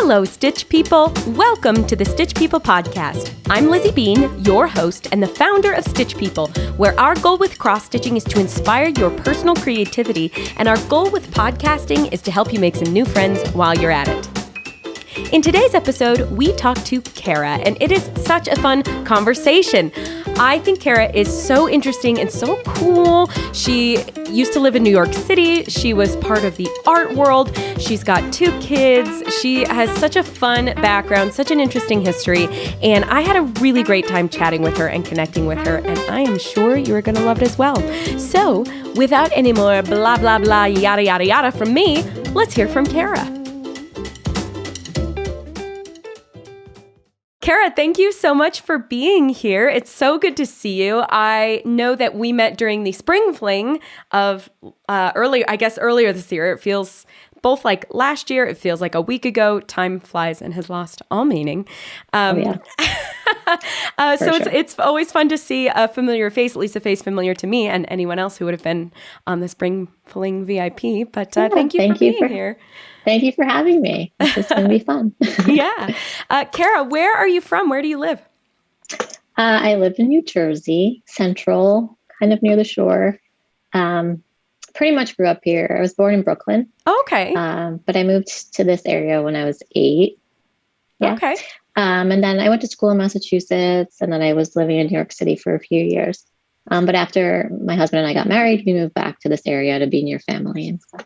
Hello, Stitch People. Welcome to the Stitch People podcast. I'm Lizzie Bean, your host and the founder of Stitch People, where our goal with cross-stitching is to inspire your personal creativity, and our goal with podcasting is to help you make some new friends while you're at it. In today's episode, we talk to Kara, and it is such a fun conversation. I think Kara is so interesting and so cool. She used to live in New York City. She was part of the art world. She's got 2 kids. She has such a fun background, such an interesting history, and I had a really great time chatting with her and connecting with her, and I am sure you're going to love it as well. So, without any more blah, blah, blah, yada, yada, yada from me, let's hear from Kara. Kara, thank you so much for being here. It's so good to see you. I know that we met during the spring fling of earlier this year. It feels both like last year. It feels like a week ago. Time flies and has lost all meaning. Sure. It's always fun to see a familiar face, at least a face familiar to me and anyone else who would have been on the spring fling VIP. But thank you for being here. Thank you for having me. It's going to be fun. Yeah. Kara, where are you from? Where do you live? I live in New Jersey, central, kind of near the shore. Pretty much grew up here. I was born in Brooklyn. Okay. But I moved to this area when I was 8. Yeah. Okay. And then I went to school in Massachusetts, and then I was living in New York City for a few years. But after my husband and I got married, we moved back to this area to be near family and stuff.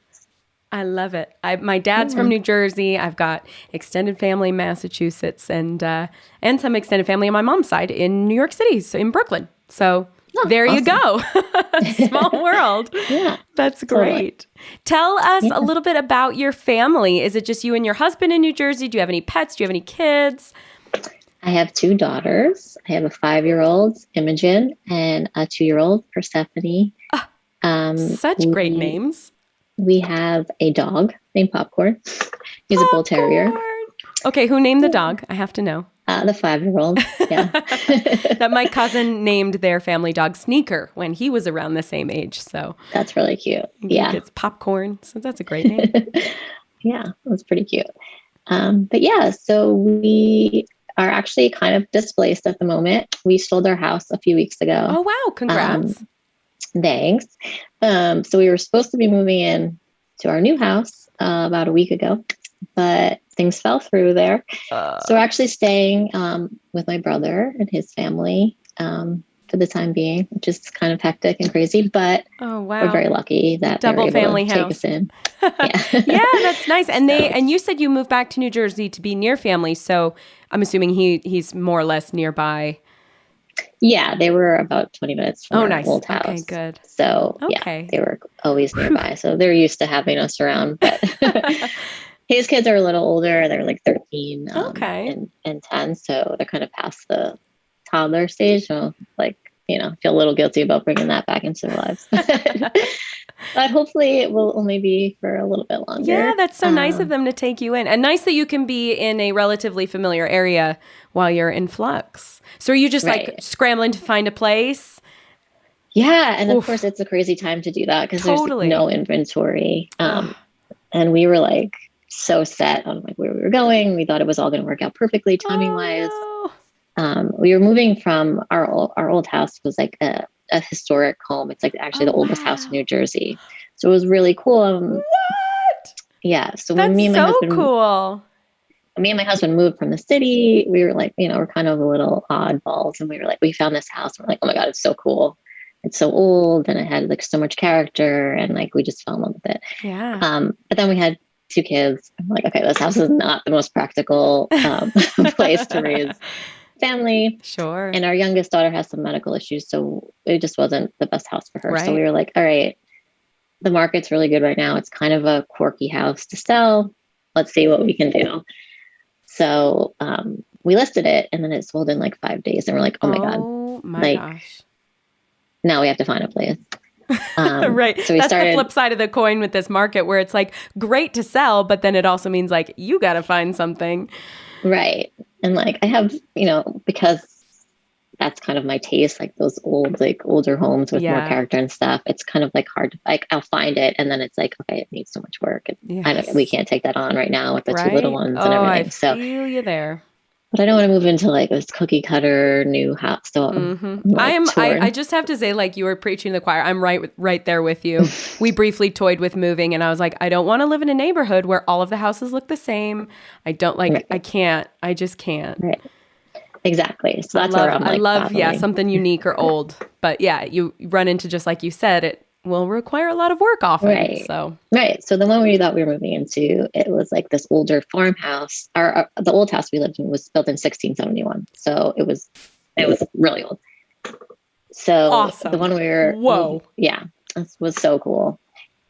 I love it. My dad's from New Jersey. I've got extended family in Massachusetts and some extended family on my mom's side in New York City, so in Brooklyn. So there awesome. You go. Small world. Yeah. That's great. Tell us a little bit about your family. Is it just you and your husband in New Jersey? Do you have any pets? Do you have any kids? I have 2 daughters. I have a 5-year-old, Imogen, and a 2-year-old, Persephone. Such great names. We have a dog named Popcorn. He's a bull terrier. Okay, who named the dog? I have to know. The 5-year-old, yeah. That my cousin named their family dog Sneaker when he was around the same age. So that's really cute. Yeah. It's Popcorn, so that's a great name. Yeah, that's pretty cute. But yeah, so we are actually kind of displaced at the moment. We sold our house a few weeks ago. Oh, wow. Congrats. Thanks. So we were supposed to be moving in to our new house about a week ago, but things fell through there. So we're actually staying with my brother and his family for the time being, which is kind of hectic and crazy, but we're very lucky that double they were able family to house. take us in. Yeah, that's nice. And and you said you moved back to New Jersey to be near family, so I'm assuming he's more or less nearby. Yeah, they were about 20 minutes from our nice. old house. Okay, good. So yeah, they were always nearby. So they're used to having us around. But his kids are a little older. They're like 13 and 10. So they're kind of past the toddler stage. So feel a little guilty about bringing that back into their lives. But hopefully it will only be for a little bit longer. Yeah, that's so nice of them to take you in. And nice that you can be in a relatively familiar area while you're in flux. So are you just scrambling to find a place? Yeah. And of course it's a crazy time to do that because there's no inventory. And we were so set on where we were going. We thought it was all going to work out perfectly timing wise. We were moving from our old house was a historic home. It's actually the oldest house in New Jersey. So it was really cool. What? Yeah. So that's when me and my husband, cool. Me and my husband moved from the city, we were we're kind of a little oddballs, and we were we found this house. And we're oh my God, it's so cool. It's so old, and it had so much character, and we just fell in love with it. Yeah. But then we had 2 kids. I'm okay, this house is not the most practical place to raise family. Sure. And our youngest daughter has some medical issues, so it just wasn't the best house for her. Right. So we were all right, the market's really good right now. It's kind of a quirky house to sell. Let's see what we can do. So we listed it, and then it sold in 5 days, and we're oh my God. Oh my gosh. Now we have to find a place. Right. So that's the flip side of the coin with this market, where it's great to sell, but then it also means you got to find something. Right. And I have, because that's kind of my taste, like those older homes with more character and stuff. It's kind of like hard to, like, I'll find it and then it's like, okay, it needs so much work. And we can't take that on right now with the two little ones and everything. I feel you there. But I don't want to move into like this cookie cutter new house. So I just have to say, like, you were preaching to the choir. I'm right there with you. We briefly toyed with moving and I was like, I don't want to live in a neighborhood where all of the houses look the same. I don't like, I just can't. Right. Exactly. So that's where I'm like, I love, something unique or old. But yeah, you run into, just like you said, it will require a lot of work often. Right. So the one we thought we were moving into, it was like this older farmhouse. The old house we lived in was built in 1671. So it was really old. So awesome. The one we were, this was so cool.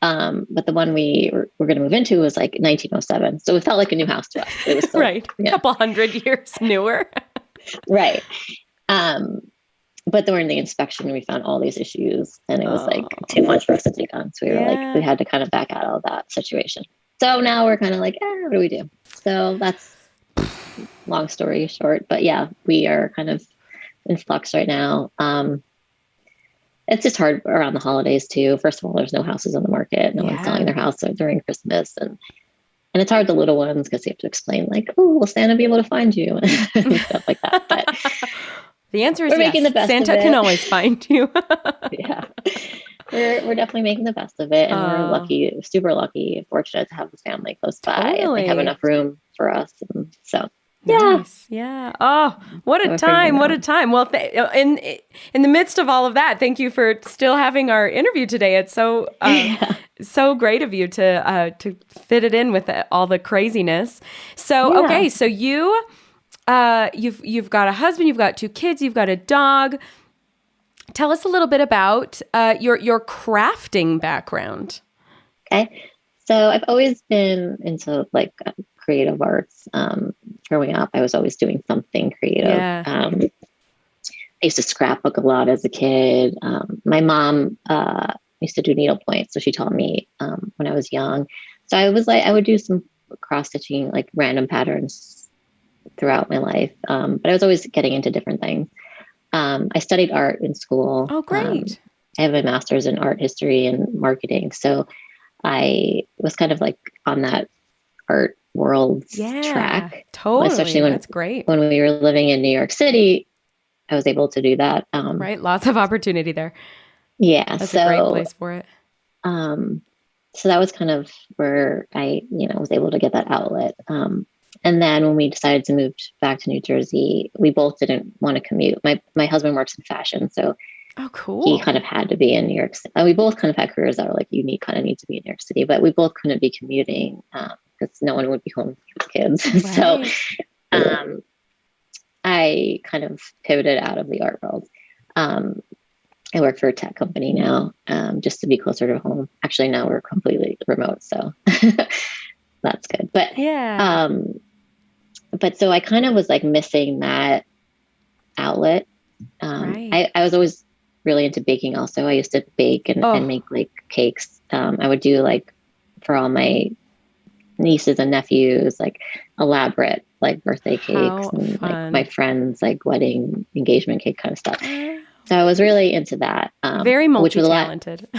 But the one we were going to move into was like 1907. So it felt like a new house to us. It was still, right. A couple hundred years newer. Right. But during the inspection, we found all these issues and it was like too much for us to take on. So we were like, we had to kind of back out of that situation. So now we're kind of like, what do we do? So that's long story short, but yeah, we are kind of in flux right now. It's just hard around the holidays too. First of all, there's no houses on the market. No one's selling their house during Christmas. And it's hard the little ones because you have to explain like, oh, will Santa be able to find you? And stuff like that. But the answer is yes. Santa can always find you. Yeah. We're definitely making the best of it. And we're lucky, super lucky, fortunate to have the family close by. And they have enough room for us. And so, nice. Yeah. Oh, what a time. What a time. Well, in the midst of all of that, thank you for still having our interview today. It's so so great of you to fit it in with all the craziness. So, okay. So you've got a husband, you've got 2 kids, you've got a dog. Tell us a little bit about your crafting background. Okay. So I've always been into like creative arts. Growing up, I was always doing something creative. Yeah. I used to scrapbook a lot as a kid. My mom used to do needlepoint, so she taught me when I was young. So I would do some cross stitching, like random patterns throughout my life. But I was always getting into different things. I studied art in school. Oh, great. I have a master's in art history and marketing. So I was kind of like on that art world track. Totally. Especially that's great. When we were living in New York City, I was able to do that. Right. Lots of opportunity there. Yeah. That's a great place for it. So that was kind of where I, was able to get that outlet. And then when we decided to move back to New Jersey, we both didn't want to commute. My husband works in fashion, so cool. He kind of had to be in New York City. We both kind of had careers that were like, you need to be in New York City, but we both couldn't be commuting because no one would be home with kids. Right. So I kind of pivoted out of the art world. I work for a tech company now, just to be closer to home. Actually, now we're completely remote, so that's good. But but so I kind of was like missing that outlet. Right. I was always really into baking also. I used to bake and make like cakes. I would do like for all my nieces and nephews, like elaborate like birthday cakes and like my friends, like wedding engagement cake kind of stuff. So I was really into that. Very multi-talented.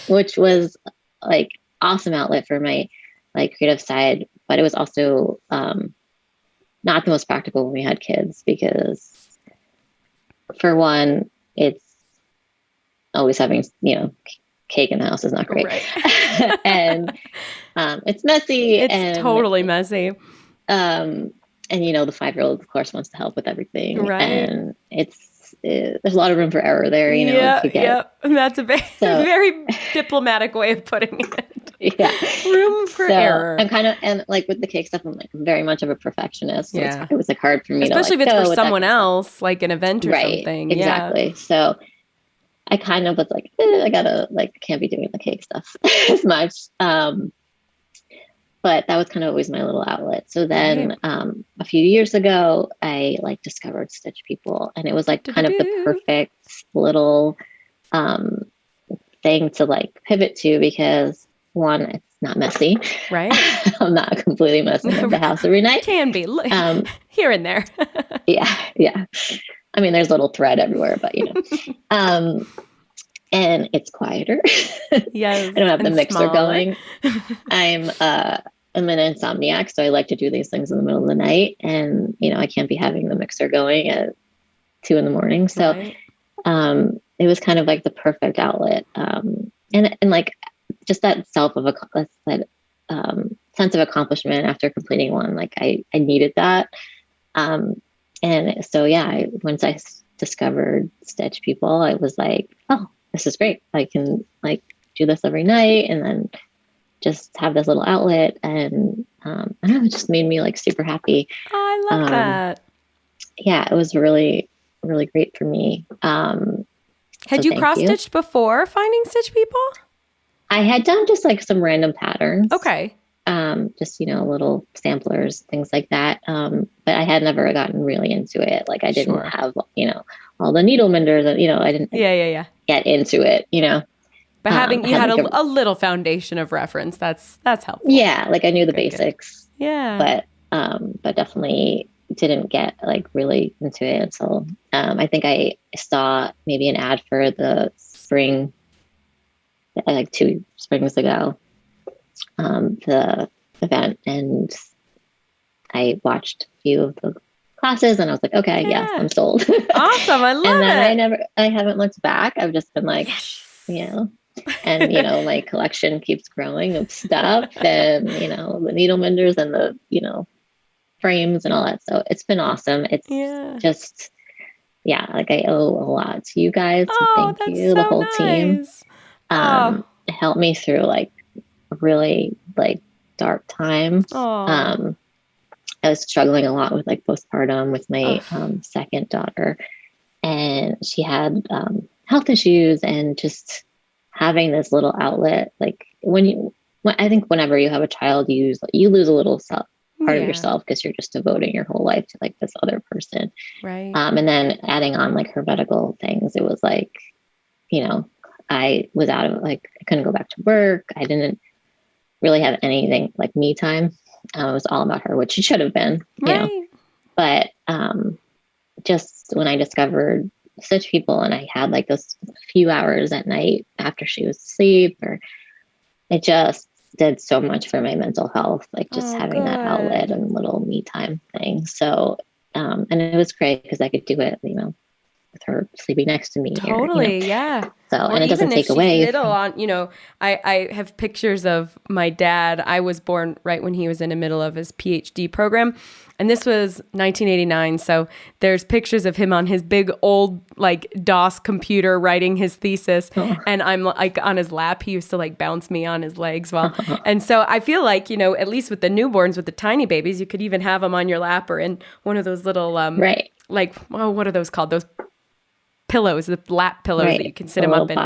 Which was like awesome outlet for my like creative side, but it was also not the most practical when we had kids because for one, it's always having, cake in the house is not great. Right. And it's messy. It's totally messy. And the 5-year-old of course wants to help with everything. Right. And there's a lot of room for error there, Yeah. And that's a very diplomatic way of putting it. Yeah. Room for error. I'm kind of, and like with the cake stuff, I'm like very much of a perfectionist. So it was like hard for me especially to if it's for someone else, like an event or something. Exactly. Yeah. So I kind of was like, I gotta can't be doing the cake stuff as much. But that was kind of always my little outlet. So then a few years ago, I discovered Stitch People, and it was like kind of the perfect little thing to pivot to because one, it's not messy. Right. I'm not completely messing up the house every night. Can be here and there. Yeah. I mean, there's little thread everywhere, but and it's quieter. Yes. I don't have the mixer smaller. going. I'm an insomniac, so I like to do these things in the middle of the night, and I can't be having the mixer going at 2 a.m. So Right. it was kind of like the perfect outlet, and like just that sense of accomplishment after completing one. Like I needed that, and so once I discovered Stitch People, I was like, oh, this is great. I can like do this every night, and then just have this little outlet, and I don't know, it just made me like super happy. Oh, I love that. Yeah, it was really, really great for me. Had you cross-stitched before finding Stitch People? I had done just like some random patterns. Okay. Just, little samplers, things like that. But I had never gotten really into it. Like I didn't have, all the needle menders, and, I didn't get into it, But having you had a little foundation of reference, that's helpful. Yeah, like I knew the basics. Good. Yeah. But definitely didn't get like really into it until I think I saw maybe an ad for the spring, like 2 springs ago, the event, and I watched a few of the classes, and I was like, okay, yeah, I'm sold. Awesome, I love it. And then I haven't looked back. I've just been like, and my collection keeps growing of stuff, and the needle menders and the frames and all that. So it's been awesome. It's just like I owe a lot to you guys. Oh, thank you, the whole team. It helped me through like a really like dark time. I was struggling a lot with like postpartum with my second daughter, and she had health issues, and just having this little outlet, like I think whenever you have a child, you lose a little part of yourself, because you're just devoting your whole life to like this other person. Right. And then adding on like her medical things, it was like, I was out of like, I couldn't go back to work. I didn't really have anything like me time. It was all about her, which it should have been, but just when I discovered Stitch People, and I had like those few hours at night after she was asleep, it just did so much for my mental health, like just having that outlet and little me time thing. So, and it was great because I could do it, with her sleeping next to me. Totally. Yeah. So, and it doesn't take away. I have pictures of my dad. I was born right when he was in the middle of his PhD program. And this was 1989. So there's pictures of him on his big old like DOS computer writing his thesis. And I'm like on his lap. He used to like bounce me on his legs and so I feel like, at least with the newborns, with the tiny babies, you could even have them on your lap or in one of those little, like, what are those called? Those pillows, the lap pillows that you can sit them up in.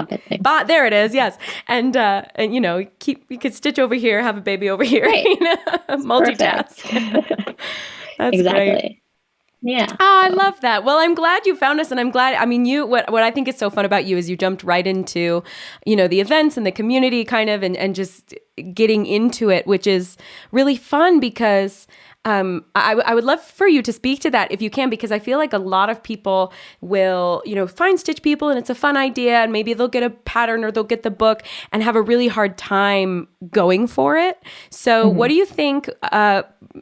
There it is. Yes. And you could stitch over here, have a baby over here, multitask. That's exactly. Great. Yeah. Oh, I love that. Well, I'm glad you found us, and I'm glad, what I think is so fun about you is you jumped right into, the events and the community kind of, and just getting into it, which is really fun because I would love for you to speak to that if you can, because I feel like a lot of people will, find Stitch People and it's a fun idea, and maybe they'll get a pattern or they'll get the book and have a really hard time going for it. So what do you think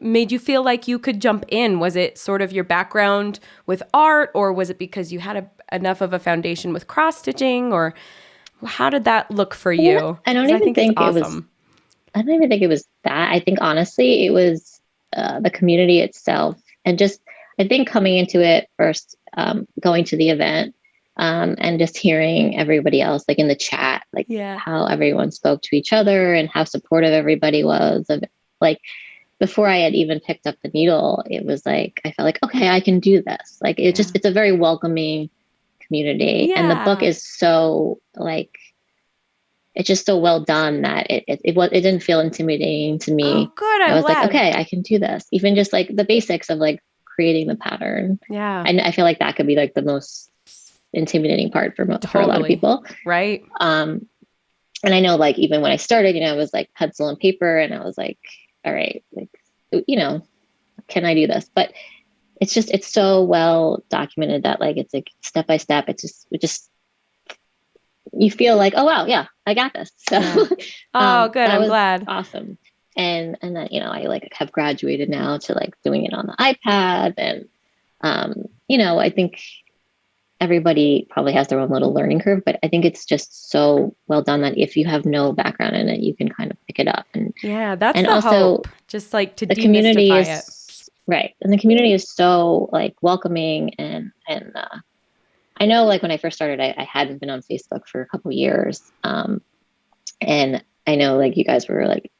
made you feel like you could jump in? Was it sort of your background with art, or was it because you had enough of a foundation with cross-stitching, or how did that look for you? I don't even think it was that. I think honestly, it was the community itself, and just I think coming into it first, going to the event, and just hearing everybody else like in the chat, like how everyone spoke to each other and how supportive everybody was. Of like before I had even picked up the needle, it was like I felt like, okay, I can do this. Like it's a very welcoming community, and the book is so like. It's just so well done that it didn't feel intimidating to me. Oh, good. I was like, okay, I can do this. Even just like the basics of like creating the pattern. Yeah. And I feel like that could be like the most intimidating part for a lot of people. Right. And I know like even when I started, I was like pencil and paper, and I was like, all right, like, can I do this? But it's so well documented that like, it's like step by step. You feel like, oh wow, yeah, I got this. So oh good, that I'm was glad. awesome. And then, I like have graduated now to like doing it on the iPad. And I think everybody probably has their own little learning curve, but I think it's just so well done that if you have no background in it, you can kind of pick it up. And that's and the also hope, just like to the community demystify it. right. And the community is so like welcoming. And I know like when I first started, I hadn't been on Facebook for a couple of years. And I know like you guys were like,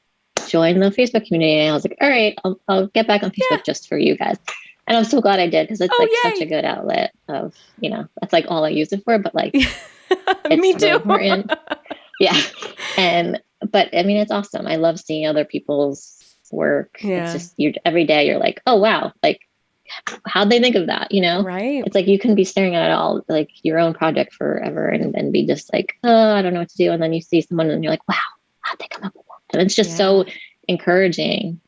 join the Facebook community. And I was like, all right, I'll get back on Facebook just for you guys. And I'm so glad I did, because it's like such a good outlet of, that's like all I use it for, but like it's me too. really important. Yeah. But I mean, it's awesome. I love seeing other people's work. It's just every day you're like, oh wow, like how'd they think of that? Right. It's like you can be staring at it all like your own project forever and then be just like, oh, I don't know what to do. And then you see someone and you're like, wow, how'd they come up with that? And it's just so encouraging.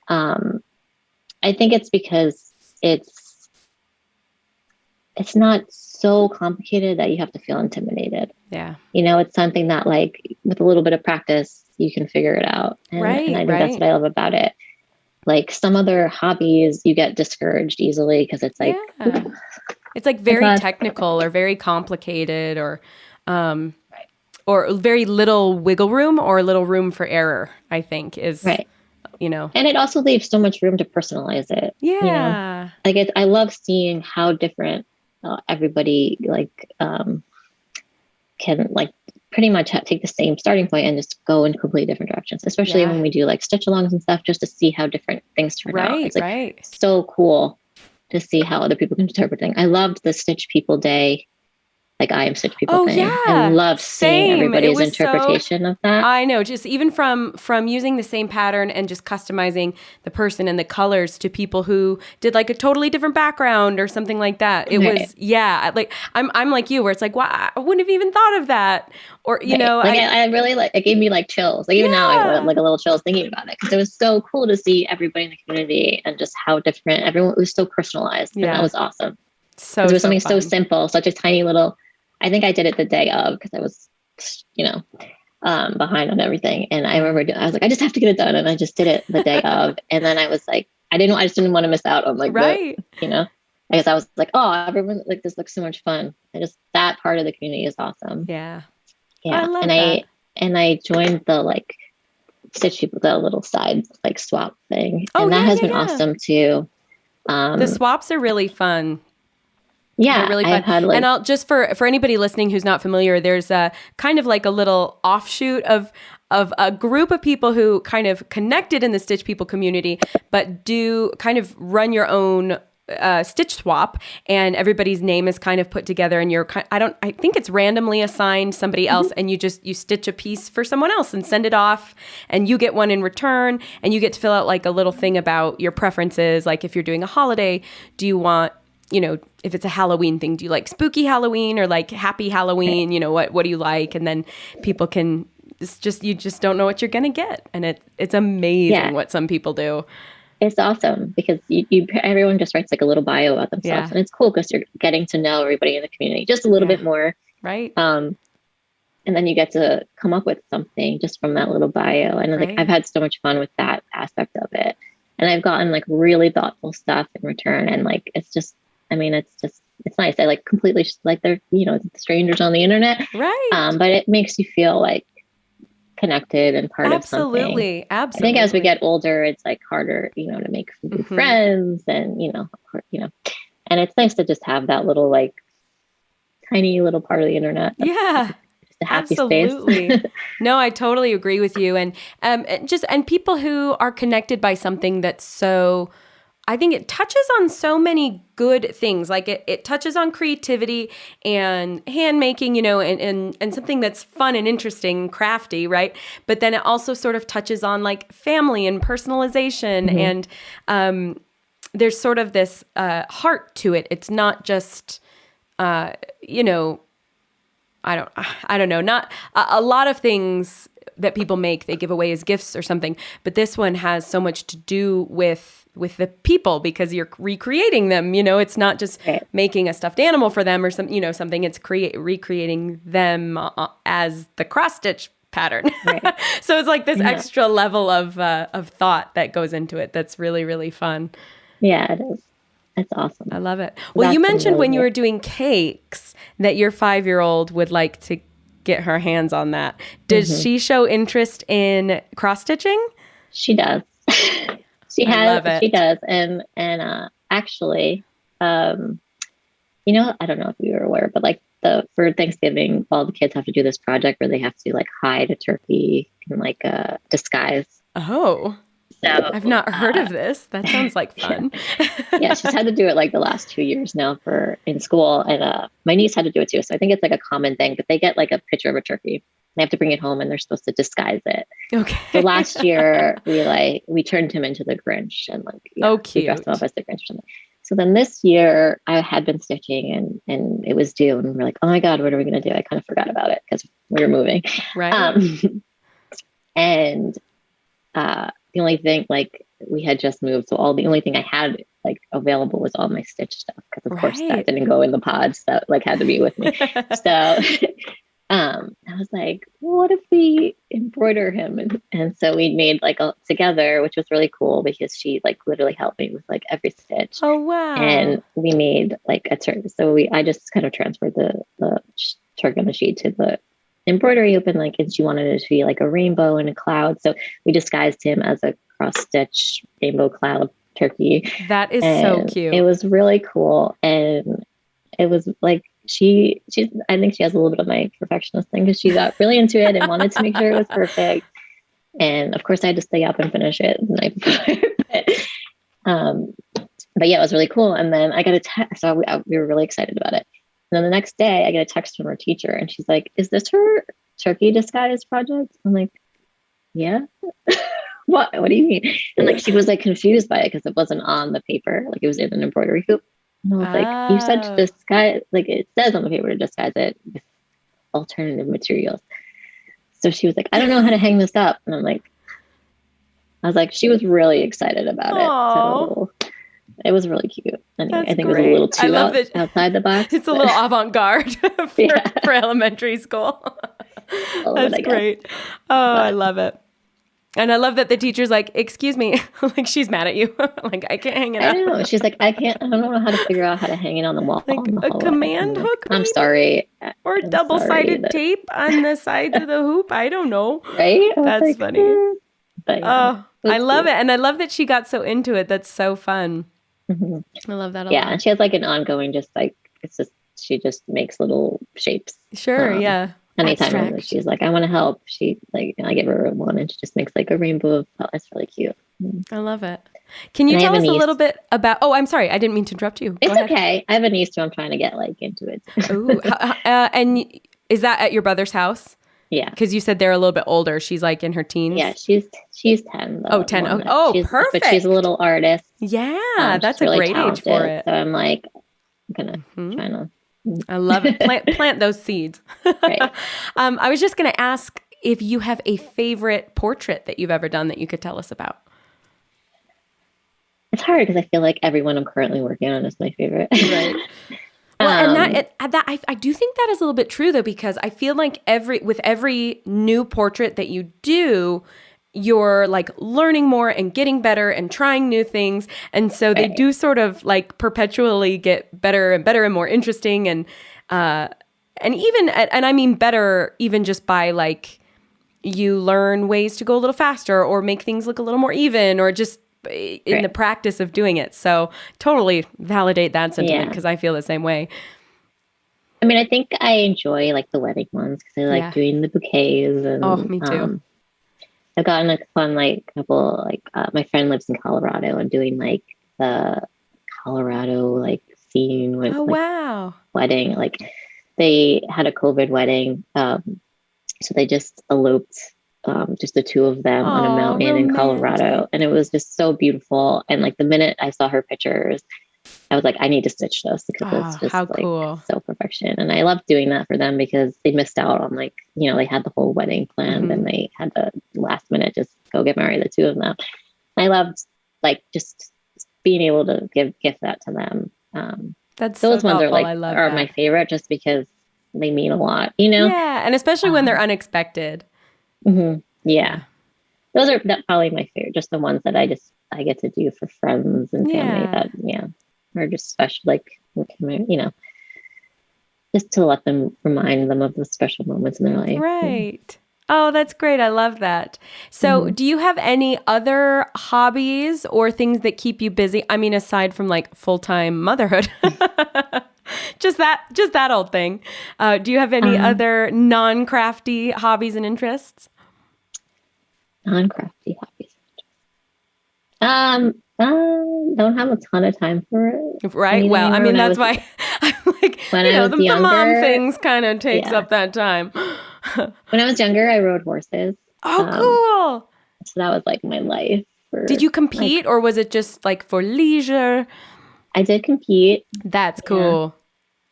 I think it's because it's not so complicated that you have to feel intimidated. Yeah. It's something that like with a little bit of practice, you can figure it out. And I think that's what I love about it. Like some other hobbies, you get discouraged easily because it's like, it's like very technical or very complicated or very little wiggle room or little room for error, I think is right. And it also leaves so much room to personalize it. Yeah. Like I love seeing how different everybody like can like pretty much take the same starting point and just go in completely different directions, especially when we do like stitch alongs and stuff, just to see how different things turn out. It's like so cool to see how other people can interpret things. I loved the Stitch People Day. Like I am Stitch People thing. Yeah. I loved seeing everybody's interpretation of that. I know, just even from using the same pattern and just customizing the person and the colors to people who did like a totally different background or something like that. It was like I'm like you, where it's like, wow, I wouldn't have even thought of that. Or I really like it. Gave me like chills. Like even now, I got like a little chills thinking about it because it was so cool to see everybody in the community and just how different everyone was. So personalized, and that was awesome. So it was something so simple, such a tiny little. I think I did it the day of because I was, behind on everything. And I remember I was like, I just have to get it done. And I just did it the day of. And then I was like, I just didn't want to miss out on like, I guess I was like, oh, everyone, like this looks so much fun. That part of the community is awesome. Yeah. Yeah. I joined the like Stitch People, the little side like swap thing. And that has been awesome too. The swaps are really fun. Yeah, they're really fun. And I'll just for anybody listening who's not familiar, there's a kind of like a little offshoot of a group of people who kind of connected in the Stitch People community, but do kind of run your own stitch swap, and everybody's name is kind of put together, and I think it's randomly assigned somebody else, and you stitch a piece for someone else and send it off, and you get one in return, and you get to fill out like a little thing about your preferences, like if you're doing a holiday, do you want, if it's a Halloween thing, do you like spooky Halloween or like happy Halloween? What do you like? And then people can you just don't know what you're going to get. And it's amazing what some people do. It's awesome because everyone just writes like a little bio about themselves, and it's cool because you're getting to know everybody in the community just a little bit more. Right. And then you get to come up with something just from that little bio. And like, I've had so much fun with that aspect of it. And I've gotten like really thoughtful stuff in return. And like, it's nice. I like completely like they're, strangers on the internet. Right. But it makes you feel like connected and part of something. Absolutely. I think as we get older, it's like harder, to make new friends and, and it's nice to just have that little, like tiny little part of the internet. Yeah. A happy Absolutely. space. No, I totally agree with you. And people who are connected by something that's so, I think it touches on so many good things. Like it touches on creativity and handmaking, and something that's fun and interesting, crafty, right? But then it also sort of touches on like family and personalization, and there's sort of this heart to it. It's not just, I don't know. Not a lot of things that people make, they give away as gifts or something. But this one has so much to do with with the people because you're recreating them. It's not just making a stuffed animal for them or something. It's recreating them as the cross stitch pattern. Right. So it's like this extra level of thought that goes into it. That's really, really fun. Yeah, it is. It's awesome. I love it. Well, you mentioned when you were doing cakes that your 5-year-old would like to get her hands on that. Does she show interest in cross stitching? She does. She does. And actually, I don't know if you were aware, but like for Thanksgiving, all the kids have to do this project where they have to like hide a turkey in like a disguise. Oh, so I've not heard of this. That sounds like fun. Yeah, she's had to do it like the last 2 years now in school, and my niece had to do it too. So I think it's like a common thing. But they get like a picture of a turkey. They have to bring it home, and they're supposed to disguise it. Okay. So last year we turned him into the Grinch, and we dressed him up as the Grinch or something. So then this year I had been stitching, and it was due, and we're like, oh my God, what are we going to do? I kind of forgot about it because we were moving. Right. And the only thing, like, we had just moved, so the only thing I had like available was all my stitch stuff, because of course that didn't go in the pods, that like had to be with me. So I was like, what if we embroider him? And so we made like together, which was really cool because she like literally helped me with like every stitch. Oh wow! And we made like a turkey. So I just kind of transferred the turkey on the sheet to the embroidery open, like, and she wanted it to be like a rainbow and a cloud. So we disguised him as a cross stitch rainbow cloud turkey. That is so cute. It was really cool, and it was like she's I think she has a little bit of my perfectionist thing, because she got really into it and wanted to make sure it was perfect. And of course I had to stay up and finish it the night before. But yeah, it was really cool. And then I got a text, so we were really excited about it. And then the next day I get a text from her teacher, and she's like, is this her turkey disguise project? I'm like, yeah. What do you mean? And like, she was like confused by it because it wasn't on the paper. Like, it was in an embroidery hoop. And I was like, you said to disguise, like it says on the paper to disguise it with alternative materials. So she was like, I don't know how to hang this up. And I was like, she was really excited about it. So it was really cute. Anyway, I think it was a little too outside the box. It's a little avant-garde for elementary school. That's great. I love it. And I love that the teacher's like, excuse me, like she's mad at you. Like, I can't hang it up. I know. She's like, I don't know how to figure out how to hang it on the wall. Like a command hook, maybe? I'm sorry. Or double-sided tape on the sides of the hoop. I don't know. Right? That's funny. But, yeah, I love it. And I love that she got so into it. That's so fun. Mm-hmm. I love that a lot. Yeah, and she has like an ongoing, just like, she just makes little shapes. Sure, yeah. Anytime she's like, I want to help, she like, I give her one, and she just makes like a rainbow of colors. It's really cute. I love it. Can you tell us a little bit about? Oh, I'm sorry, I didn't mean to interrupt you. It's okay. I have a niece who I'm trying to get like into it. Ooh, and is that at your brother's house? Yeah, because you said they're a little bit older. She's like in her teens. Yeah, she's 10. Oh, 10. Perfect. But she's a little artist. Yeah, that's a really great talented age for it. So I'm like, I'm gonna try to. I love it. Plant those seeds. Right. I was just going to ask if you have a favorite portrait that you've ever done that you could tell us about. It's hard because I feel like everyone I'm currently working on is my favorite. Right. Well, and I do think that is a little bit true though, because I feel like with every new portrait that you do, you're like learning more and getting better and trying new things. And so they do sort of like perpetually get better and better and more interesting. And even, and I mean better, even just by like, you learn ways to go a little faster or make things look a little more even, or just in the practice of doing it. So totally validate that sentiment, because I feel the same way. I mean, I think I enjoy like the wedding ones because I like doing the bouquets. And, me too. I've gotten a fun like couple, like my friend lives in Colorado, and doing like the Colorado like scene with wedding. Like they had a COVID wedding, so they just eloped, just the two of them on a mountain in Colorado, and it was just so beautiful. And like the minute I saw her pictures, I was like, I need to stitch this, because it's just like cool. So perfection. And I loved doing that for them because they missed out on like, they had the whole wedding planned, and they had to last minute just go get married, the two of them. And I loved like just being able to gift that to them. That's those so ones thoughtful. are my favorite just because they mean a lot, Yeah. And especially when they're unexpected. Mm-hmm. Yeah. Those are probably my favorite, just the ones that I get to do for friends and family that, are just special, like, just to let them remind them of the special moments in their life. Right. Oh, that's great. I love that. So do you have any other hobbies or things that keep you busy? I mean, aside from like full-time motherhood, just that old thing. Do you have any other non-crafty hobbies and interests? Non-crafty hobbies. Don't have a ton of time for it. Right. Well, I mean, that's why I'm like, the mom things kind of takes up that time. When I was younger, I rode horses. Oh, cool. So that was like my life. Did you compete or was it just like for leisure? I did compete. That's cool.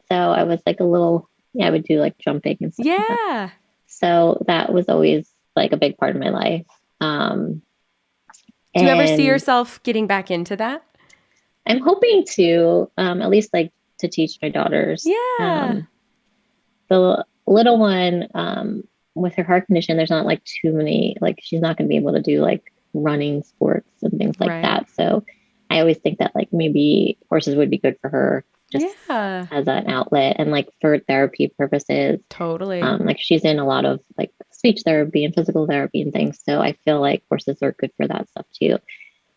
So I was like I would do like jumping and stuff. Yeah. Like that. So that was always like a big part of my life. Do you ever see yourself getting back into that? I'm hoping to, at least like to teach my daughters. Yeah. The little one, with her heart condition, there's not like too many, like she's not going to be able to do like running sports and things like that. So I always think that like maybe horses would be good for her just as an outlet and like for therapy purposes. Totally. Like she's in a lot of like speech therapy and physical therapy and things. So I feel like horses are good for that stuff too.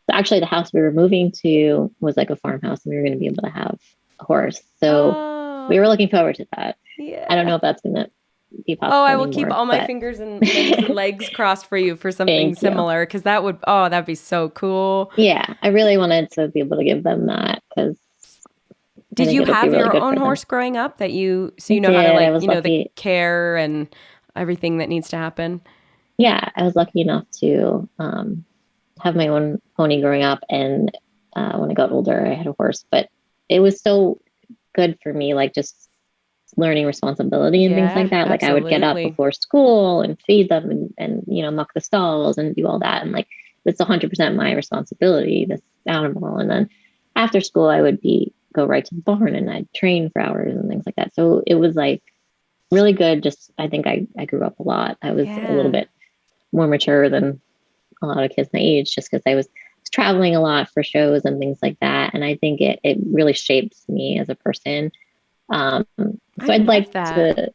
So actually the house we were moving to was like a farmhouse and we were going to be able to have a horse. So we were looking forward to that. Yeah. I don't know if that's going to be possible. Oh, I will keep all my fingers and legs crossed for you for something similar because that'd be so cool. Yeah. I really wanted to be able to give them that because did you have your own horse growing up that you know how to like, the care and everything that needs to happen? Yeah, I was lucky enough to have my own pony growing up. And when I got older, I had a horse, but it was so good for me, like just learning responsibility and things like that. Like I would get up before school and feed them and muck the stalls and do all that. And like, it's 100% my responsibility, this animal. And then after school, I would go right to the barn and I'd train for hours and things like that. So it was like really good. Just, I think I grew up a lot. I was a little bit more mature than a lot of kids my age, just because I was traveling a lot for shows and things like that. And I think it really shapes me as a person. So I'd like to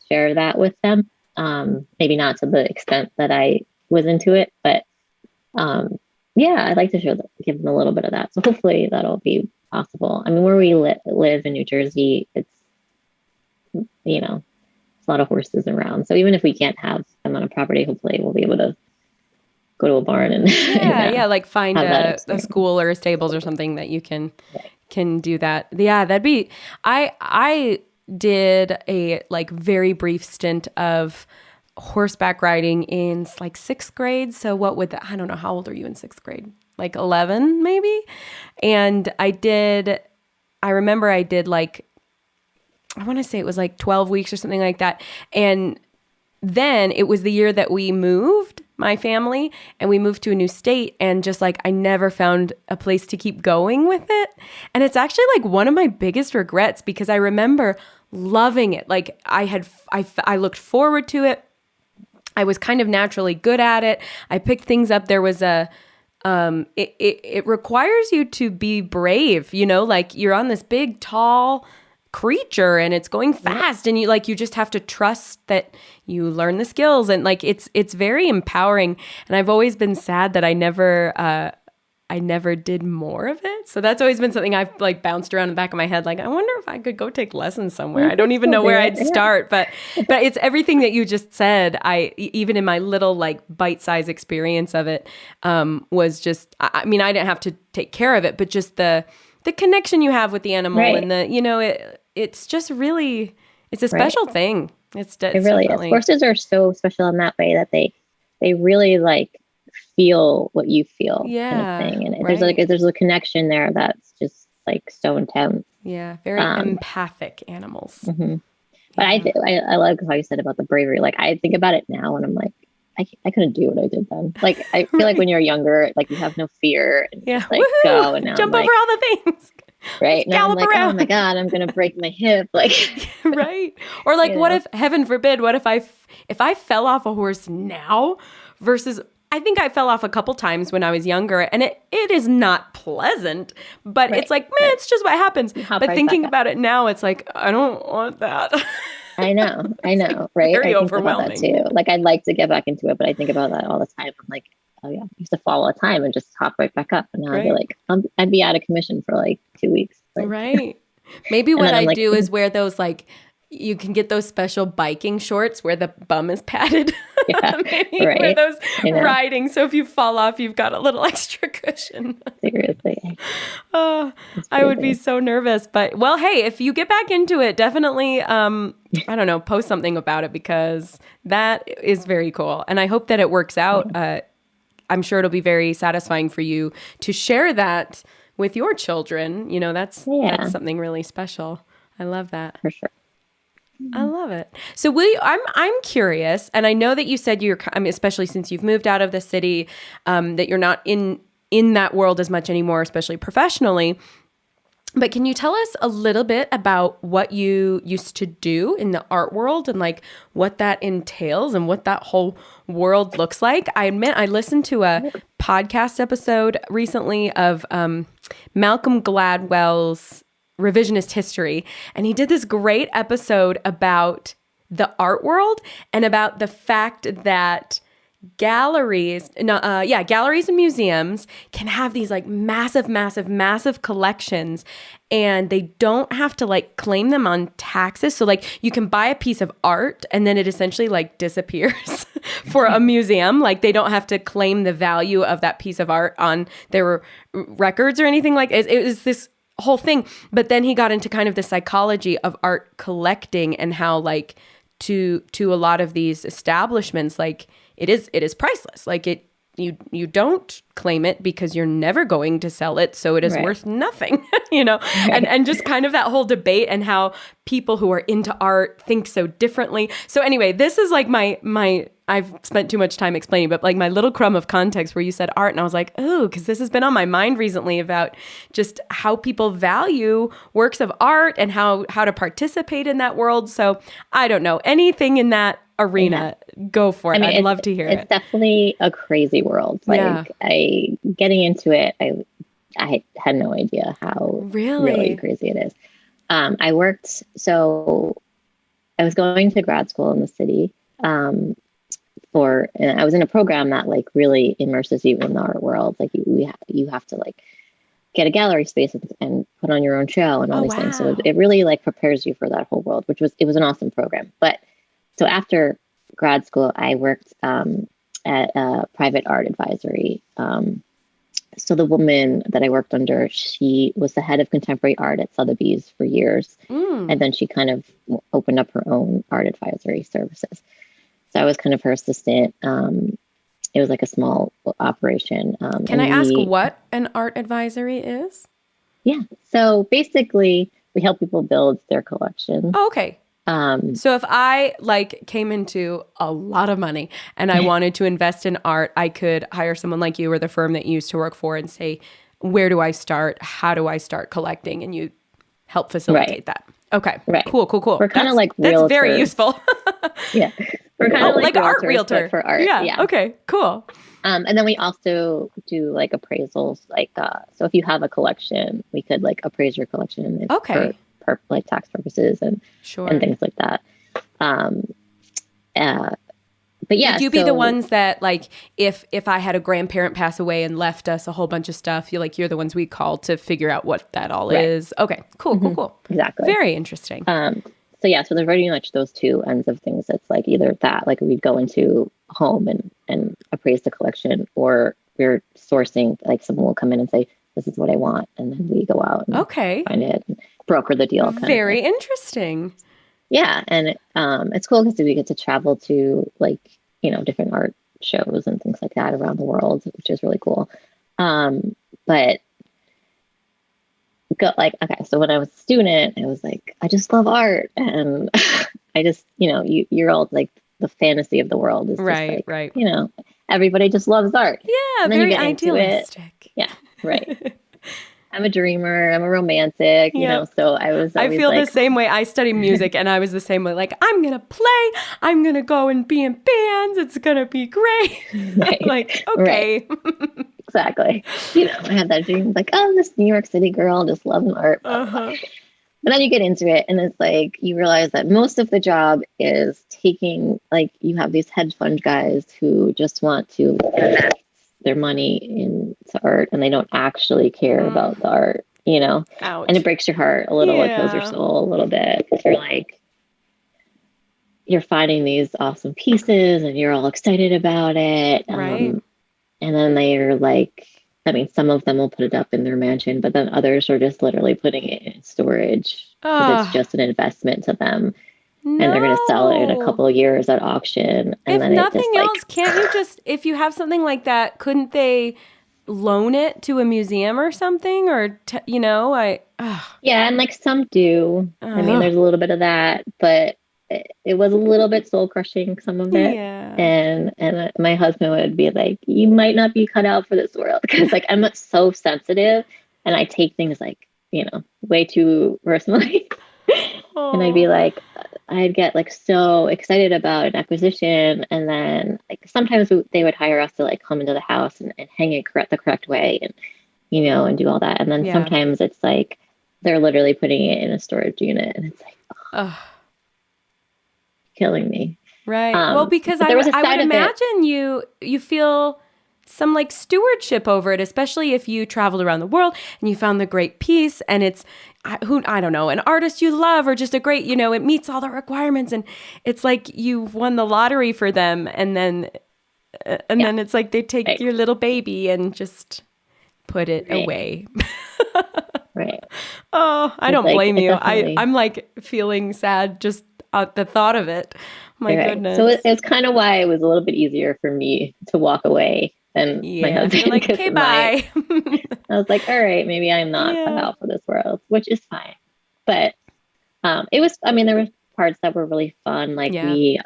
share that with them. Maybe not to the extent that I was into it, but I'd like to give them a little bit of that. So hopefully that'll be possible. I mean, where we live in New Jersey, it's, a lot of horses around. So even if we can't have them on a property, hopefully we'll be able to go to a barn and like find a school or a stables or something that you can do that. Yeah, that'd be. I did a like very brief stint of horseback riding in like 6th grade. So what would that? I don't know. How old are you in 6th grade? Like 11 maybe. And I remember I did like, I want to say it was like 12 weeks or something like that. And then it was the year that we moved, my family, and we moved to a new state. And just like, I never found a place to keep going with it. And it's actually like one of my biggest regrets because I remember loving it. Like I looked forward to it. I was kind of naturally good at it. I picked things up. There was it requires you to be brave, like you're on this big, tall creature and it's going fast and you just have to trust that you learn the skills and like it's very empowering. And I've always been sad that I never did more of it. So that's always been something I've like bounced around in the back of my head. Like, I wonder if I could go take lessons somewhere. I don't even know where I'd start, but it's everything that you just said. Even in my little like bite-sized experience of it, was just, I mean, I didn't have to take care of it, but just the connection you have with the animal and it's just really, it's a special thing. It really is. Horses are so special in that way that they really like feel what you feel. Kind of thing. And there's a connection there that's just like so intense. Yeah. Very empathic animals. Mm-hmm. But I like how you said about the bravery. Like I think about it now and I'm like, I couldn't do what I did then. Like, I feel like when you're younger, like you have no fear and you just like go, and now jump I'm over all the things. Right. Now I'm like, around. oh my God, I'm going to break my hip. Like, right. Or like, what if, heaven forbid, what if I fell off a horse now versus, I think I fell off a couple times when I was younger, and it is not pleasant, but it's like, man, it's just what happens. But thinking about it now, it's like, I don't want that. I know. Right. Very I think overwhelming. about that too. Like, I'd like to get back into it, but I think about that all the time. I'm like, oh yeah, I used to fall all the time and just hop right back up. And now I'd be like, I'd be out of commission for like 2 weeks. Like, right. Maybe what I do is wear those, like, you can get those special biking shorts where the bum is padded. Yeah, Maybe wear those riding. So if you fall off, you've got a little extra cushion. Seriously. Oh, I would be so nervous. But, well, hey, if you get back into it, definitely, I don't know, post something about it, because that is very cool. And I hope that it works out. I'm sure it'll be very satisfying for you to share that with your children. You know, that's something really special. I love that. For sure. I love it. So I'm curious, and I know that you said especially since you've moved out of the city, that you're not in that world as much anymore, especially professionally. But can you tell us a little bit about what you used to do in the art world, and like what that entails and what that whole world looks like? I admit I listened to a podcast episode recently of Malcolm Gladwell's Revisionist History, and he did this great episode about the art world and about the fact that galleries and museums can have these like massive collections, and they don't have to like claim them on taxes. So like you can buy a piece of art and then it essentially like disappears for a museum. Like they don't have to claim the value of that piece of art on their records or anything like it. It was this whole thing. But then he got into kind of the psychology of art collecting and how like to a lot of these establishments, like it is priceless. Like you don't claim it because you're never going to sell it, so it is worth nothing, you know? And just kind of that whole debate and how people who are into art think so differently. So anyway, this is like my I've spent too much time explaining, but like my little crumb of context where you said art, and I was like, oh, because this has been on my mind recently about just how people value works of art and how to participate in that world. So I don't know, anything in that arena, go for it. I'd love to hear it. It's definitely a crazy world. Like getting into it, I had no idea how really crazy it is. I was going to grad school in the city, and I was in a program that like really immerses you in the art world. Like you have to like get a gallery space and put on your own show and all these things. So it really like prepares you for that whole world, it was an awesome program. But so after grad school, I worked at a private art advisory. So the woman that I worked under, she was the head of contemporary art at Sotheby's for years. And then she kind of opened up her own art advisory services. So I was kind of her assistant. It was like a small operation. Can I ask what an art advisory is? Yeah. So basically, we help people build their collection. Oh, okay. So if I like came into a lot of money and I wanted to invest in art, I could hire someone like you or the firm that you used to work for and say, where do I start? How do I start collecting? And you help facilitate that. Okay. Right. Cool. We're kind of like realtors. That's very useful. Yeah. We're kind of like an art realtor for art. Yeah. Okay. Cool. And then we also do like appraisals. Like, so if you have a collection, we could like appraise your collection. For like tax purposes and things like that. But yeah, would you be the ones that like if I had a grandparent pass away and left us a whole bunch of stuff, you're the ones we call to figure out what that all is. Okay, cool. Exactly. Very interesting. So there's very much those two ends of things. It's like either that, like we'd go into a home and appraise the collection, or we're sourcing, like someone will come in and say, this is what I want. And then we go out and find it and broker the deal. Very interesting. Yeah. And it's cool because we get to travel to like, different art shows and things like that around the world, which is really cool. But so when I was a student, I was like, I just love art. And I just, you're all like the fantasy of the world is just right, like, right. you know, everybody just loves art. Yeah, and then very you get idealistic. into it. Yeah, right. I'm a dreamer. I'm a romantic, you know, so I was always I feel like, the same way. I study music and I was the same way. Like, I'm going to play. I'm going to go and be in bands. It's going to be great. right, like, okay. Right. Exactly. You know, I had that dream like, oh, this New York City girl just loving art. Blah, blah, blah. But then you get into it and it's like, you realize that most of the job is taking, like, you have these hedge fund guys who just want to invest their money into art and they don't actually care about the art, you know? Ouch. And it breaks your heart a little. It kills your soul a little bit. You're like, you're finding these awesome pieces and you're all excited about it. Right. And then they're like, I mean, some of them will put it up in their mansion, but then others are just literally putting it in storage because it's just an investment to them. No. And they're going to sell it in a couple of years at auction. And if then nothing it just, else, can't you just, if you have something like that, couldn't they loan it to a museum or something? Or, you know, Yeah, and like some do. I mean, there's a little bit of that, but it was a little bit soul crushing, some of it. Yeah. And my husband would be like, you might not be cut out for this world. Because like I'm so sensitive and I take things like, you know, way too personally. And I'd be like, I'd get like so excited about an acquisition. And then like sometimes they would hire us to like come into the house and hang it the correct way and, you know, and do all that. And then sometimes it's like they're literally putting it in a storage unit and it's like, killing me. Right. Well, because I would imagine you feel some like stewardship over it, especially if you traveled around the world and you found the great piece and it's I don't know, an artist you love or just a great, you know, it meets all the requirements and it's like you've won the lottery for them and then it's like they take your little baby and just put it away. Right. Oh, I don't blame you. I'm like feeling sad just at the thought of it. My goodness. So it's kind of why it was a little bit easier for me to walk away than my husband. You're like, okay, bye. I was like, all right, maybe I'm not cut out for this world, which is fine. But it was, I mean, there were parts that were really fun. Like we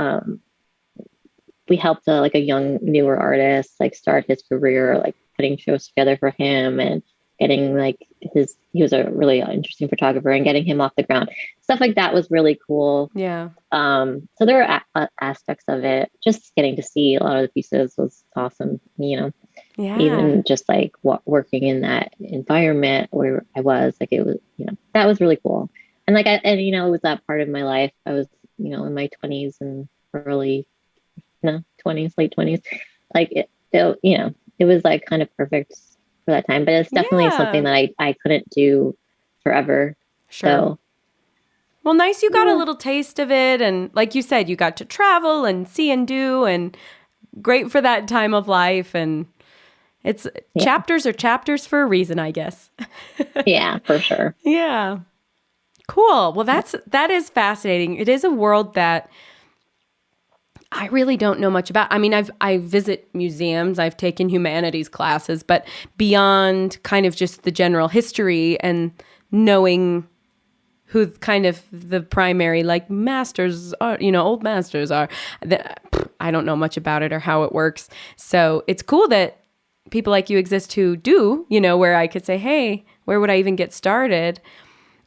helped like a young, newer artist, like start his career, like putting shows together for him and getting like he was a really interesting photographer and getting him off the ground. Stuff like that was really cool. Yeah. So there were aspects of it. Just getting to see a lot of the pieces was awesome, you know. Yeah. Even just like working in that environment where I was, like it was, you know, that was really cool. And like you know, it was that part of my life. I was, you know, in my 20s and late 20s. Like it, you know, it was like kind of perfect for that time, but it's definitely something that I couldn't do forever. Sure. So, well, nice you got a little taste of it, and like you said, you got to travel and see and do, and great for that time of life. And it's chapters are chapters for a reason, I guess. Yeah, for sure. Yeah. Cool. Well, that is fascinating. It is a world that I really don't know much about. I mean, I visit museums, I've taken humanities classes, but beyond kind of just the general history and knowing who kind of the primary like masters are, you know, old masters are, I don't know much about it or how it works. So it's cool that people like you exist who do, you know, where I could say, hey, where would I even get started?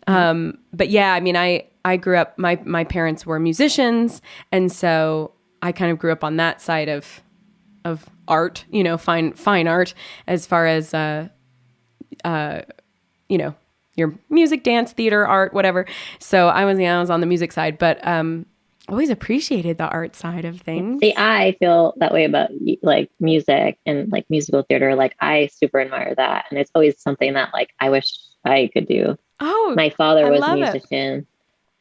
But yeah, I mean, I grew up, my parents were musicians, and so I kind of grew up on that side of art, you know, fine art, as far as, you know, your music, dance, theater, art, whatever. So I was on the music side, but always appreciated the art side of things. See, I feel that way about like music and like musical theater. Like I super admire that. And it's always something that like I wish I could do. Oh, my father was a musician.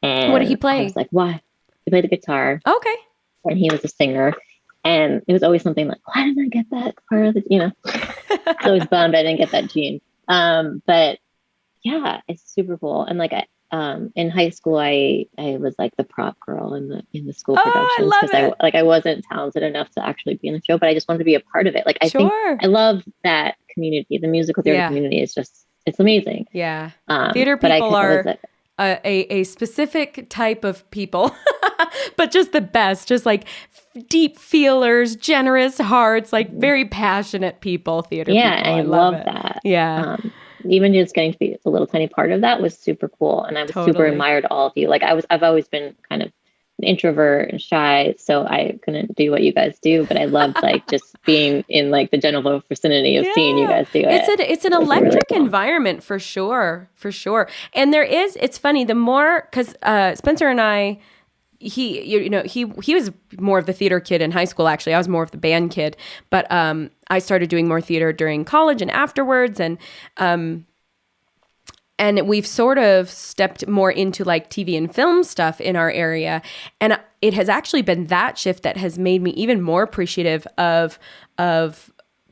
And what did he play? I was like, why? He played the guitar. Okay. And he was a singer. And it was always something like, why didn't I get that part of the, you know? I was bummed I didn't get that gene. But yeah, it's super cool. And like in high school, I was like the prop girl in the school productions because I wasn't talented enough to actually be in the show, but I just wanted to be a part of it. Like I think I love that community. The musical theater community is just, it's amazing. Yeah, theater people are a specific type of people. But just the best, just like deep feelers, generous hearts, like very passionate people, theater people. I love that. Yeah. Even just getting to be a little tiny part of that was super cool. And I was super admired all of you. Like I've always been kind of an introvert and shy, so I couldn't do what you guys do, but I loved like just being in like the general vicinity of seeing you guys do it. It's an electric really cool environment for sure. And it's funny, the more, because Spencer and I, he was more of the theater kid in high school. Actually, I was more of the band kid, but I started doing more theater during college and afterwards, and we've sort of stepped more into like TV and film stuff in our area. And it has actually been that shift that has made me even more appreciative of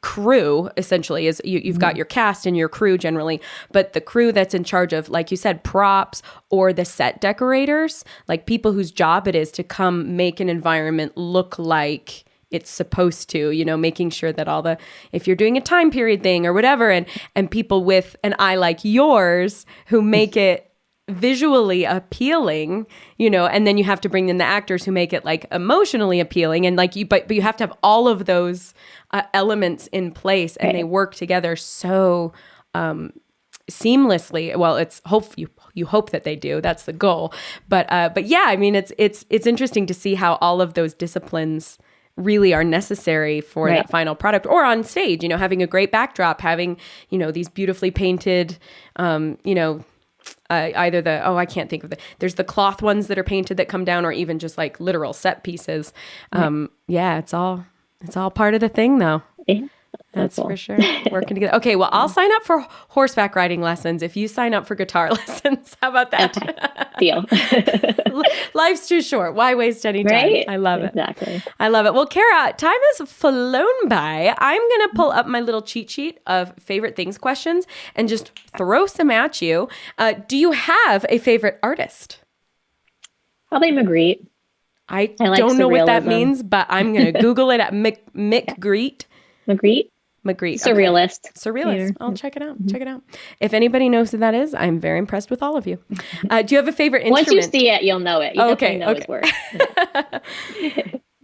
crew, essentially. Is you've got your cast and your crew generally, but the crew that's in charge of, like you said, props or the set decorators, like people whose job it is to come make an environment look like it's supposed to, making sure that if you're doing a time period thing or whatever, and people with an eye like yours who make it visually appealing, and then you have to bring in the actors who make it like emotionally appealing, and like but you have to have all of those elements in place, and they work together so seamlessly. Well, you hope that they do. That's the goal. But yeah, I mean, it's interesting to see how all of those disciplines really are necessary for that final product, or on stage, having a great backdrop, having, these beautifully painted, either I can't think of there's the cloth ones that are painted that come down, or even just like literal set pieces. It's all part of the thing though. Yeah. That's cool. For sure. Working together. Okay, well, I'll sign up for horseback riding lessons if you sign up for guitar lessons. How about that? Okay. Deal. Life's too short. Why waste any time? Right? I love it. Exactly. I love it. Well, Kara, time has flown by. I'm going to pull up my little cheat sheet of favorite things questions and just throw some at you. Do you have a favorite artist? Probably Magritte. I don't know what that means, but I'm going to Google it at Magritte. Magritte. Surrealist. Okay. Surrealist. I'll check it out. Check it out. If anybody knows who that is, I'm very impressed with all of you. Do you have a favorite instrument? Once you see it, you'll know it. You definitely know his work.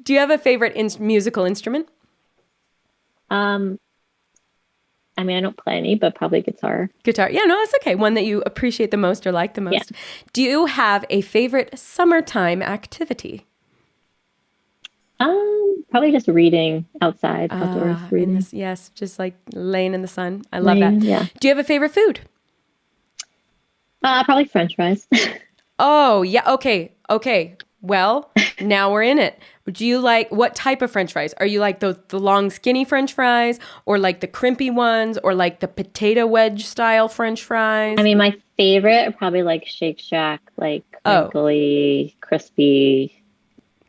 Do you have a favorite musical instrument? I mean, I don't play any, but probably guitar. Guitar. Yeah, no, that's okay. One that you appreciate the most or like the most. Yeah. Do you have a favorite summertime activity? Probably just reading outside, outdoors reading. Yes, just like laying in the sun. I love that. Yeah. Do you have a favorite food? Probably French fries. Oh, yeah. Okay. Well, now we're in it. Do you like, what type of French fries? Are you like the long skinny French fries, or like the crimpy ones, or like the potato wedge style French fries? I mean, my favorite are probably like Shake Shack, like crinkly, crispy.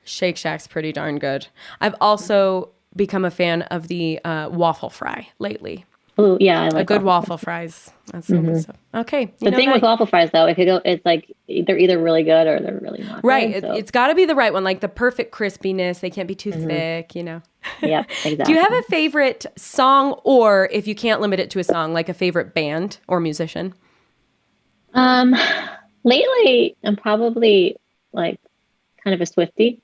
Shake Shack's pretty darn good. I've also become a fan of the waffle fry lately. Oh yeah, I like a good waffle fries. That's good stuff. Okay. The thing with waffle fries though, it's like they're either really good or they're really not. Right. Good, so. It's got to be the right one, like the perfect crispiness. They can't be too thick, Yeah, exactly. Do you have a favorite song, or if you can't limit it to a song, like a favorite band or musician? Lately, I'm probably like kind of a Swiftie.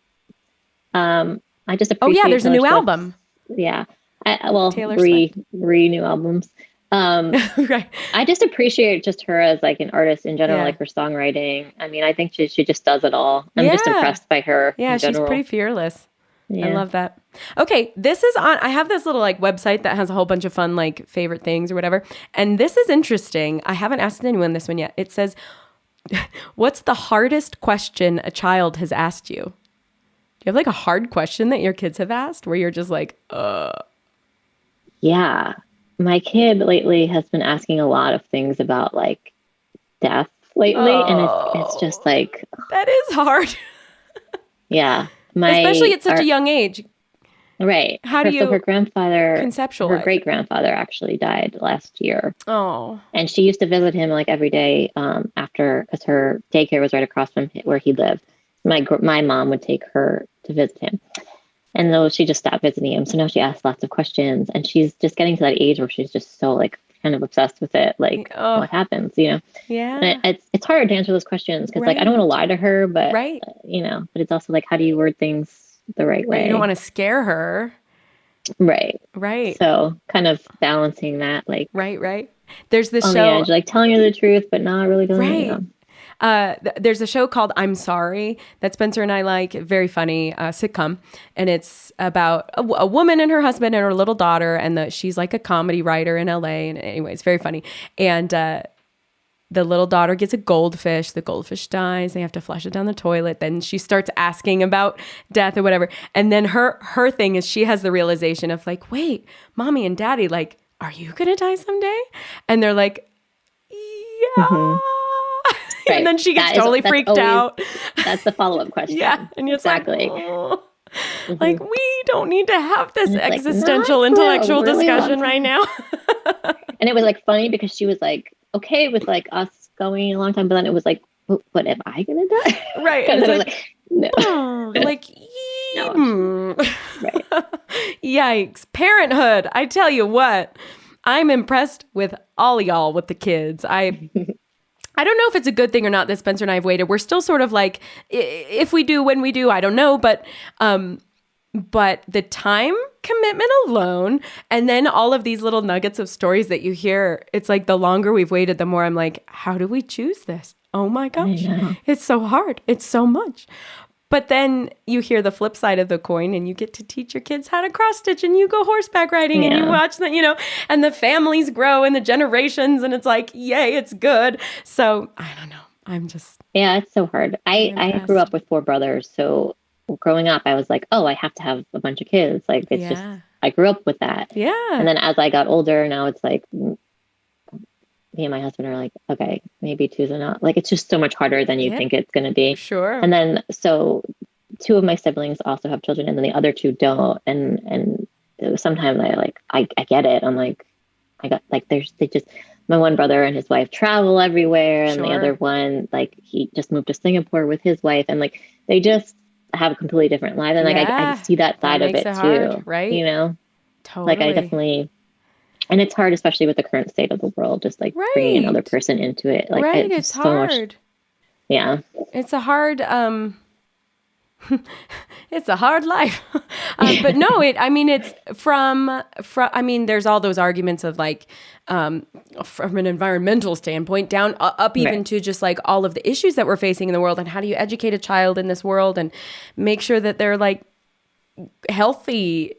I just appreciate. There's a new album. Yeah. Taylor three new albums. Right. I just appreciate just her as like an artist in general, like her songwriting. I mean, I think she just does it all. I'm just impressed by her. Yeah, she's pretty fearless. Yeah. I love that. Okay, I have this little like website that has a whole bunch of fun like favorite things or whatever. And this is interesting. I haven't asked anyone this one yet. It says, what's the hardest question a child has asked you? Do you have like a hard question that your kids have asked where you're just like, Yeah. My kid lately has been asking a lot of things about like death lately. And it's just like. That is hard. Yeah. Especially at such a young age. Right. How do you her grandfather, conceptualize? Her great grandfather actually died last year. Oh. And she used to visit him like every day because her daycare was right across from where he lived. My mom would take her to visit him. And though she just stopped visiting him. So now she asks lots of questions, and she's just getting to that age where she's just so like kind kind of obsessed with it. Like, what happens, Yeah. And it's hard to answer those questions because like, I don't want to lie to her, but, but it's also like, how do you word things the right way? You don't want to scare her. Right. Right. So kind of balancing that, like, right. There's this on show, the edge, like telling her the truth, but not really doing it. There's a show called I'm Sorry that Spencer and I like, very funny sitcom. And it's about a woman and her husband and her little daughter. And she's like a comedy writer in LA. And anyway, it's very funny. And the little daughter gets a goldfish. The goldfish dies. They have to flush it down the toilet. Then she starts asking about death or whatever. And then her thing is she has the realization of like, wait, mommy and daddy, like, are you going to die someday? And they're like, yeah. Mm-hmm. And then she gets totally freaked out. That's the follow-up question. Yeah. And it's exactly. Like, like, we don't need to have this existential, intellectual discussion right now. And it was like funny because she was like, okay with like us going a long time, but then it was like, what am I gonna die? Right. And it's then like, no. Like, no. Right. Yikes. Parenthood. I tell you what, I'm impressed with all y'all with the kids. I don't know if it's a good thing or not that Spencer and I have waited. We're still sort of like, if we do, when we do, I don't know. But the time commitment alone, and then all of these little nuggets of stories that you hear, it's like the longer we've waited, the more I'm like, how do we choose this? Oh my gosh, it's so hard. It's so much. But then you hear the flip side of the coin and you get to teach your kids how to cross stitch and you go horseback riding and you watch that, and the families grow and the generations and it's like, yay, it's good. So I don't know. I'm just. Yeah, it's so hard. I grew up with 4 brothers. So growing up, I was like, oh, I have to have a bunch of kids. Like it's just, I grew up with that. Yeah. And then as I got older, now it's like, me and my husband are like, okay, maybe 2's enough. Like, it's just so much harder than you think it's going to be. Sure. And then, so 2 of my siblings also have children and then the other 2 don't. And sometimes I get it. I'm like, I got like, my one brother and his wife travel everywhere. And the other one, like he just moved to Singapore with his wife and like, they just have a completely different life. And like, I see that side of it too, hard, right? Totally. Like I definitely, and it's hard, especially with the current state of the world, just like bringing another person into it. Like it's hard. So much, yeah. It's a hard, it's a hard life. But no, it's from, there's all those arguments of like, from an environmental standpoint down up even to just like all of the issues that we're facing in the world and how do you educate a child in this world and make sure that they're like healthy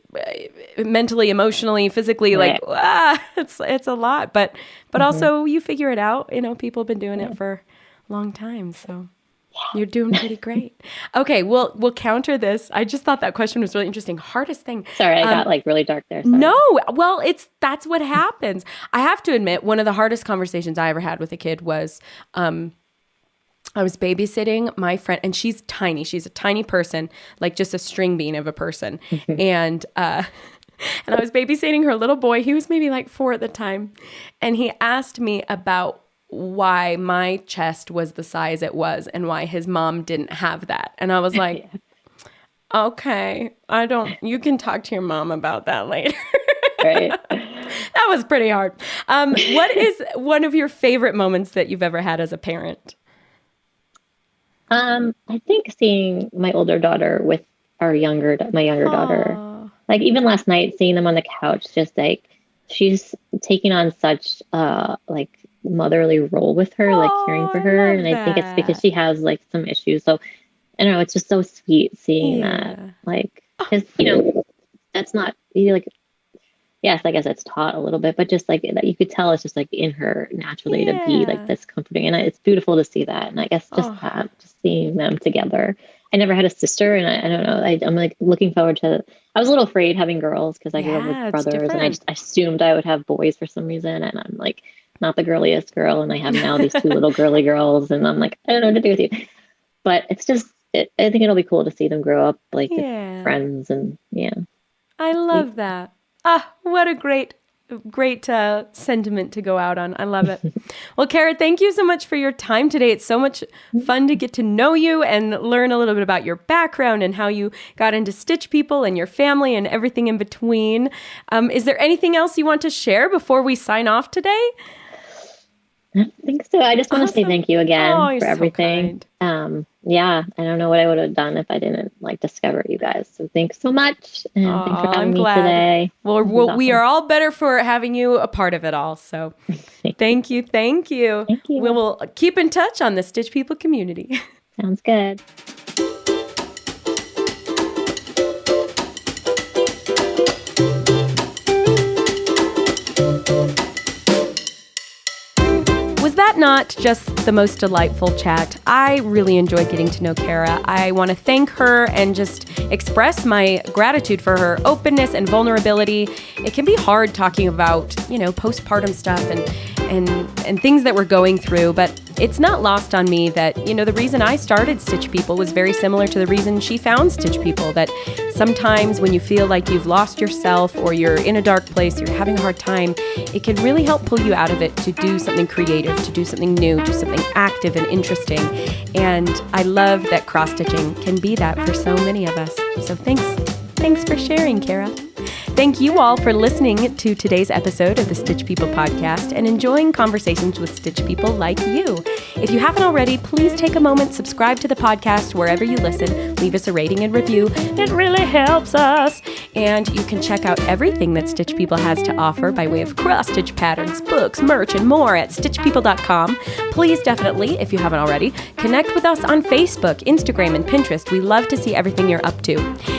mentally, emotionally, physically, like it's a lot, but also you figure it out. People have been doing it for a long time, so you're doing pretty great. Okay, we'll counter this. I just thought that question was really interesting. Hardest thing. Sorry, I got like really dark there. Sorry. No, well, that's what happens. I have to admit, one of the hardest conversations I ever had with a kid was, I was babysitting my friend, and she's tiny. She's a tiny person, like just a string bean of a person. And I was babysitting her little boy. He was maybe like 4 at the time. And he asked me about why my chest was the size it was and why his mom didn't have that. And I was like, okay, you can talk to your mom about that later. Right. That was pretty hard. What is one of your favorite moments that you've ever had as a parent? I think seeing my older daughter with my younger daughter, like even last night, seeing them on the couch, just like she's taking on such like motherly role with her, like caring for her. And I think it's because she has like some issues. So I don't know, it's just so sweet seeing that, like, cause that's not like, yes, I guess it's taught a little bit, but just like that, you could tell it's just like in her naturally to be like this comforting. And it's beautiful to see that. And I guess just just seeing them together. I never had a sister, and I don't know. I'm like looking forward to. I was a little afraid having girls because I grew up with brothers, and I just assumed I would have boys for some reason. And I'm like not the girliest girl, and I have now these 2 little girly girls, and I'm like, I don't know what to do with you. But it's just, I think it'll be cool to see them grow up like friends, and I love that. What a great great sentiment to go out on. I love it. Well, Kara, thank you so much for your time today. It's so much fun to get to know you and learn a little bit about your background and how you got into Stitch People and your family and everything in between. Is there anything else you want to share before we sign off today? I think so. I just want to say thank you again for everything. So yeah, I don't know what I would have done if I didn't discover you guys. So thanks so much. And thanks for having me today. Well, we are all better for having you a part of it all. So thank you. Thank you. Thank you. We will keep in touch on the Stitch People community. Sounds good. Was that not just the most delightful chat? I really enjoyed getting to know Kara. I want to thank her and just express my gratitude for her openness and vulnerability. It can be hard talking about, postpartum stuff and things that we're going through, but it's not lost on me that, the reason I started Stitch People was very similar to the reason she found Stitch People, that sometimes when you feel like you've lost yourself or you're in a dark place, you're having a hard time, it can really help pull you out of it to do something creative, to do something new, do something active and interesting. And I love that cross-stitching can be that for so many of us. So thanks for sharing, Kara. Thank you all for listening to today's episode of the Stitch People podcast and enjoying conversations with Stitch People like you. If you haven't already, please take a moment, subscribe to the podcast wherever you listen, leave us a rating and review. It really helps us. And you can check out everything that Stitch People has to offer by way of cross-stitch patterns, books, merch, and more at stitchpeople.com. Please definitely, if you haven't already, connect with us on Facebook, Instagram, and Pinterest. We love to see everything you're up to.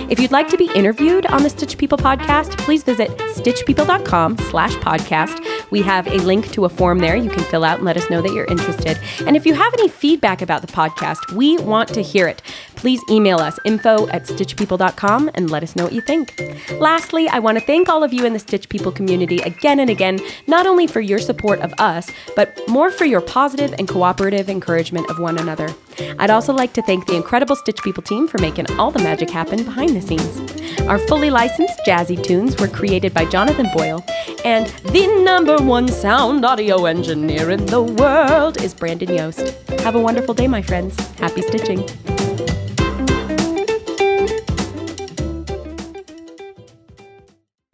If you'd like to be interviewed on the Stitch People podcast, please visit stitchpeople.com/podcast. We have a link to a form there you can fill out and let us know that you're interested. And if you have any feedback about the podcast, we want to hear it. Please email us info@stitchpeople.com and let us know what you think. Lastly, I want to thank all of you in the Stitch People community again and again, not only for your support of us, but more for your positive and cooperative encouragement of one another. I'd also like to thank the incredible Stitch People team for making all the magic happen behind the scenes. Our fully licensed jazzy tunes were created by Jonathan Boyle, and the #1 sound audio engineer in the world is Brandon Yost. Have a wonderful day, my friends. Happy stitching.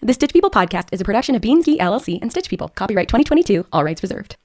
The Stitch People podcast is a production of Beansy LLC and Stitch People. Copyright 2022, all rights reserved.